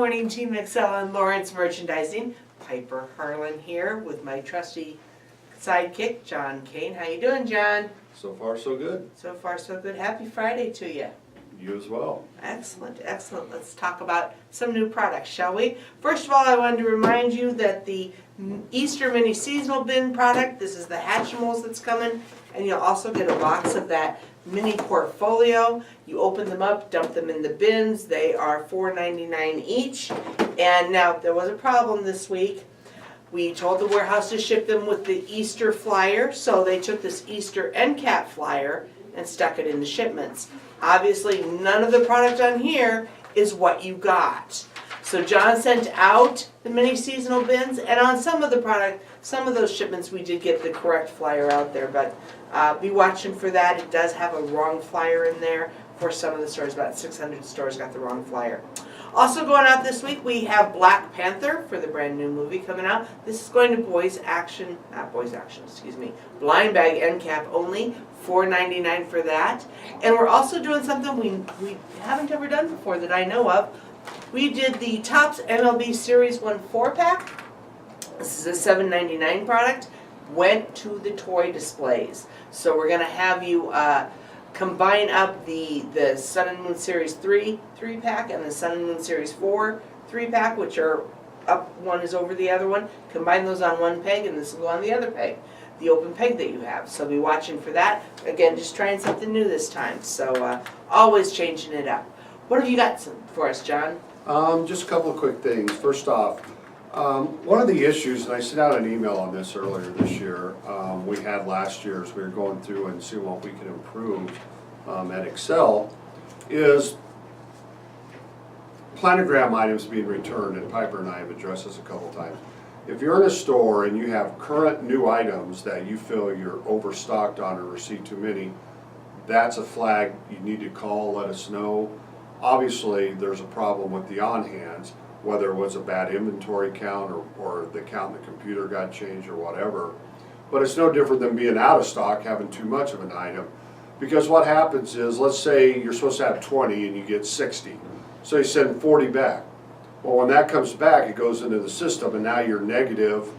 morning, Team Excel and Lawrence Merchandising. Piper Harlan here with my trusty sidekick, John Kane. How you doing, John? So far, so good. So far, so good. Happy Friday to you. You as well. Excellent, excellent. Let's talk about some new products, shall we? First of all, I wanted to remind you that the Easter mini seasonal bin product, this is the Hatchimals that's coming, and you'll also get a box of that mini portfolio. You open them up, dump them in the bins. They are $4.99 each. And now there was a problem this week. We told the warehouse to ship them with the Easter flyer, so they took this Easter end cap flyer and stuck it in the shipments. Obviously, none of the product on here is what you got. So John sent out the mini seasonal bins, and on some of the product, some of those shipments we did get the correct flyer out there, but be watching for that. It does have a wrong flyer in there for some of the stores. About 600 stores got the wrong flyer. Also going out this week, we have Black Panther for the brand new movie coming out. This is going to blind bag end cap only, $4.99 for that. And we're also doing something we haven't ever done before that I know of. We did the Topps MLB Series 1 4-pack. This is a $7.99 product. Went to the toy displays. So we're going to have you combine up the Sun and Moon Series 3 3-pack and the Sun and Moon Series 4 3-pack, which are up, one is over the other one. Combine those on one peg and this will go on the other peg, the open peg that you have. So be watching for that. Again, just trying something new this time. So always changing it up. What have you got for us, John? Just a couple of quick things. First off, one of the issues, and I sent out an email on this earlier this year, we had last year as we were going through and seeing what we could improve at Excel, is planogram items being returned, and Piper and I have addressed this a couple times. If you're in a store and you have current new items that you feel you're overstocked on or received too many, that's a flag you need to call, let us know. Obviously, there's a problem with the on-hands, whether it was a bad inventory count or the count in the computer got changed or whatever. But it's no different than being out of stock, having too much of an item. Because what happens is, let's say you're supposed to have 20 and you get 60. So you send 40 back. Well, when that comes back, it goes into the system and now you're negative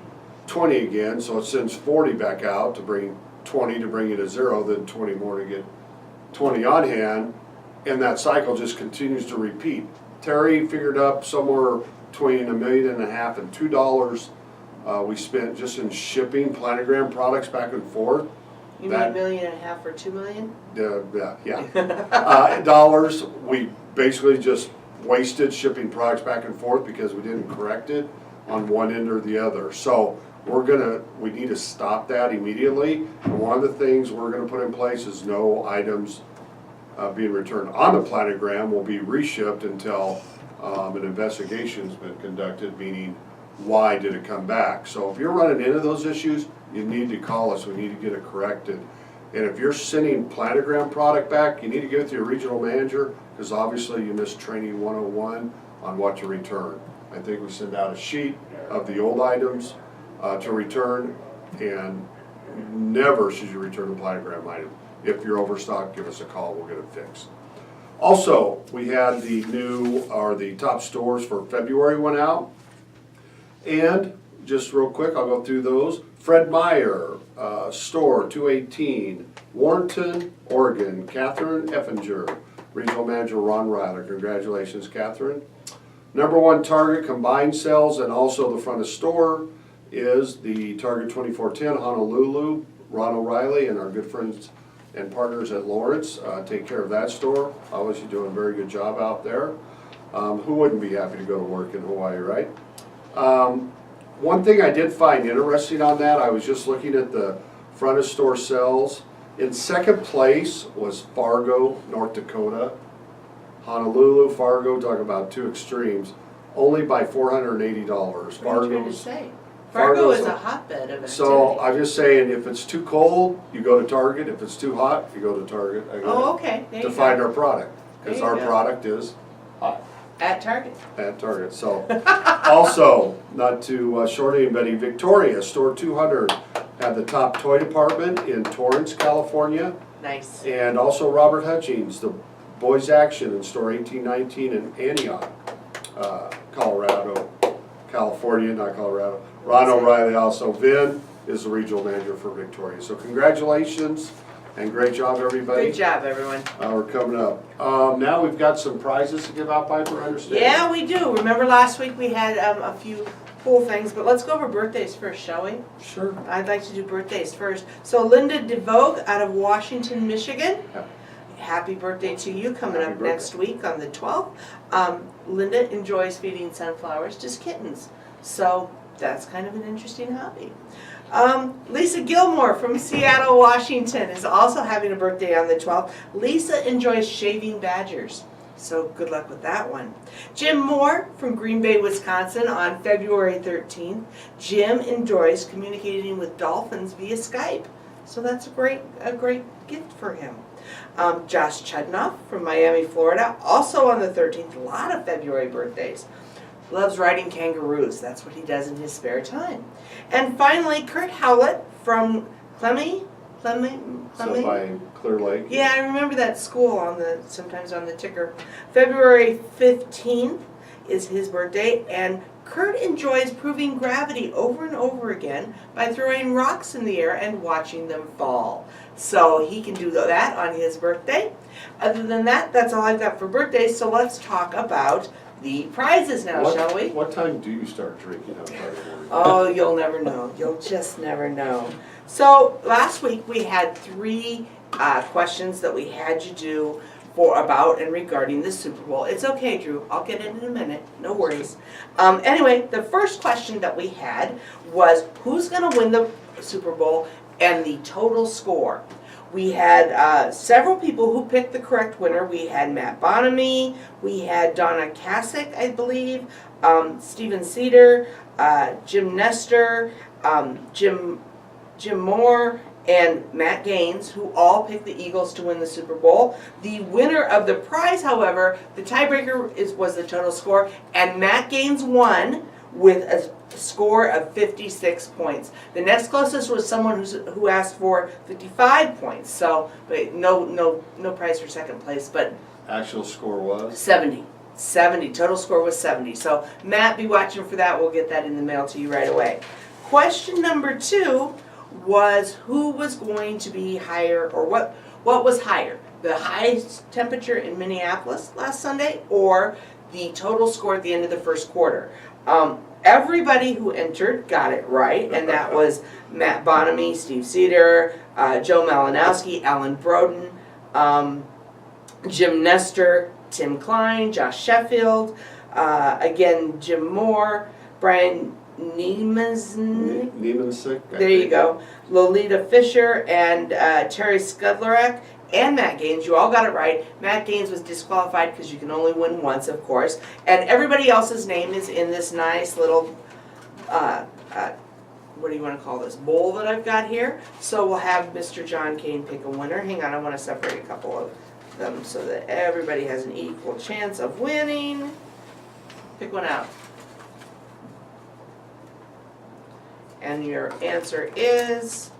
20 again, so it sends 40 back out to bring 20 to bring you to 0, then 20 more to get 20 on hand, and that cycle just continues to repeat. Terry figured up somewhere between $1.5 million and $2 we spent just in shipping planogram products back and forth. You mean $1.5 million or $2 million? Yeah. Dollars. We basically just wasted shipping products back and forth because we didn't correct it on one end or the other. So we need to stop that immediately. And one of the things we're gonna put in place is no items being returned on the planogram will be reshipped until an investigation has been conducted, meaning why did it come back. So if you're running into those issues, you need to call us. We need to get it corrected. And if you're sending planogram product back, you need to give it to your regional manager, because obviously you missed training 101 on what to return. I think we send out a sheet of the old items to return, and never should you return a planogram item. If you're overstocked, give us a call, we'll get it fixed. Also, we had the top stores for February went out. And just real quick, I'll go through those. Fred Meyer, store 218, Warrenton, Oregon. Catherine Effinger, regional manager Ron Ryler. Congratulations, Catherine. #1 Target combined sales and also the front of store is the Target 2410 Honolulu, Ron O'Reilly, and our good friends and partners at Lawrence take care of that store. Obviously doing a very good job out there. Who wouldn't be happy to go to work in Hawaii, right? One thing I did find interesting on that, I was just looking at the front of store sales. In second place was Fargo, North Dakota. Honolulu, Fargo, talk about two extremes, only by $480. What are you trying to say? Fargo is a hotbed of activity. So I'm just saying, if it's too cold, you go to Target. If it's too hot, you go to Target. Oh, okay. There to you find go. our product, because our product is hot. At Target. At Target. So also, not to short anybody, Victoria, store 200, had the top toy department in Torrance, California. Nice. And also Robert Hutchings, the Boys Action in store 1819 in Antioch. Colorado, California, not Colorado. Ron O'Reilly also. Vin is the regional manager for Victoria. So congratulations and great job, everybody. Good job, everyone. We're coming up. Now we've got some prizes to give out, Piper, I understand? Yeah, we do. Remember last week we had a few cool things, but let's go over birthdays first, shall we? Sure. I'd like to do birthdays first. So Linda DeVogue out of Washington, Michigan. Yeah. Happy birthday to you, coming Happy up birthday. next week on the 12th. Linda enjoys feeding sunflowers to kittens, so that's kind of an interesting hobby. Lisa Gilmore from Seattle, Washington is also having a birthday on the 12th. Lisa enjoys shaving badgers, so good luck with that one. Jim Moore from Green Bay, Wisconsin on February 13th. Jim enjoys communicating with dolphins via Skype, so that's a great gift for him. Josh Chudnoff from Miami, Florida, also on the 13th. A lot of February birthdays. Loves riding kangaroos. That's what he does in his spare time. And finally, Kurt Howlett from Clemmy. So by Clear Lake. Yeah, I remember that school sometimes on the ticker. February 15th is his birthday, and Kurt enjoys proving gravity over and over again by throwing rocks in the air and watching them fall. So he can do that on his birthday. Other than that, that's all I've got for birthdays, so let's talk about the prizes now, shall we? What time do you start drinking on Friday morning? Oh, you'll never know. You'll just never know. So last week we had 3 questions that we had you do about and regarding the Super Bowl. It's okay, Drew. I'll get it in a minute. No worries. Anyway, the first question that we had was who's going to win the Super Bowl and the total score. We had several people who picked the correct winner. We had Matt Bonamy, we had Donna Kasich, I believe, Stephen Cedar, Jim Nestor, Jim Moore, and Matt Gaines, who all picked the Eagles to win the Super Bowl. The winner of the prize, however, the tiebreaker was the total score, and Matt Gaines won with a score of 56 points. The next closest was someone who asked for 55 points. So, but no prize for second place, but Actual score was? 70. Total score was 70. So Matt, be watching for that. We'll get that in the mail to you right away. Question number 2 was who was going to be higher, or what was higher? The highest temperature in Minneapolis last Sunday or the total score at the end of the first quarter? Everybody who entered got it right, and that was Matt Bonamy, Steve Cedar, Joe Malinowski, Alan Broden, Jim Nestor, Tim Klein, Josh Sheffield, again Jim Moore, Brian Niemensik. There you go. Lolita Fisher and Terry Skudlarek and Matt Gaines. You all got it right. Matt Gaines was disqualified because you can only win once, of course. And everybody else's name is in this nice little, what do you want to call this, bowl that I've got here. So we'll have Mr. John Kane pick a winner. Hang on, I want to separate a couple of them so that everybody has an equal chance of winning. Pick one out. And your answer is?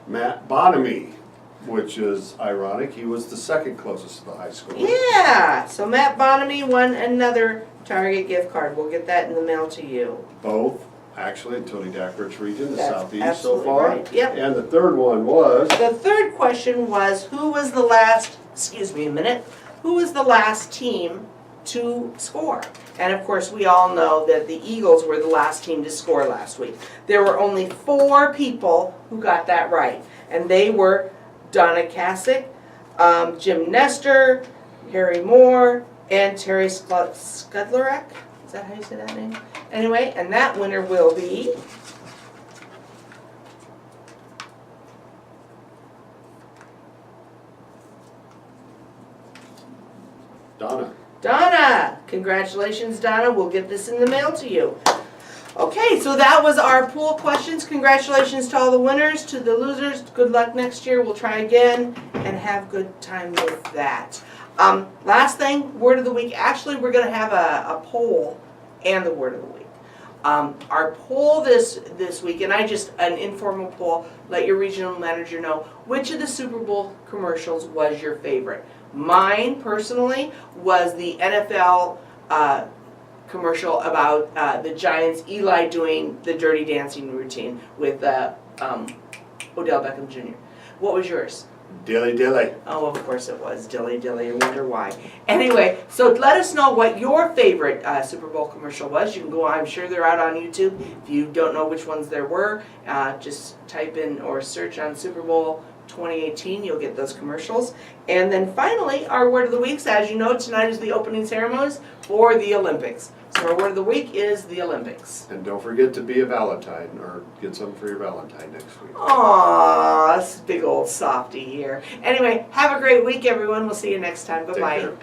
Matt Bonamy, which is ironic. He was the second closest to the high school. Yeah! So Matt Bonamy won another Target gift card. We'll get that in the mail to you. Both, actually, in Tony Dackridge region, the That's southeast so absolutely far. right. Yep. And the third one was? The third question was who was the last team to score? And of course, we all know that the Eagles were the last team to score last week. There were only 4 people who got that right, and they were Donna Kasich, Jim Nestor, Harry Moore, and Terry Skudlarek. Is that how you say that name? Anyway, and that winner will be Donna. Congratulations, Donna. We'll get this in the mail to you. Okay, so that was our pool questions. Congratulations to all the winners. To the losers, good luck next year. We'll try again and have good time with that. Last thing, word of the week. Actually, we're going to have a poll and the word of the week. Our poll this week, and an informal poll, let your regional manager know which of the Super Bowl commercials was your favorite. Mine, personally, was the NFL commercial about the Giants, Eli doing the Dirty Dancing routine with Odell Beckham Jr. What was yours? Dilly dilly. Oh, of course it was. Dilly dilly, I wonder why. Anyway, so let us know what your favorite Super Bowl commercial was. You can go, I'm sure they're out on YouTube. If you don't know which ones there were, just type in or search on Super Bowl 2018, you'll get those commercials. And then finally, our word of the week. As you know, tonight is the opening ceremonies for the Olympics. So our word of the week is the Olympics. And don't forget to be a Valentine, or get something for your Valentine next week. Aww, this big old softy here. Anyway, have a great week, everyone. We'll see you next time. Take Bye-bye. care.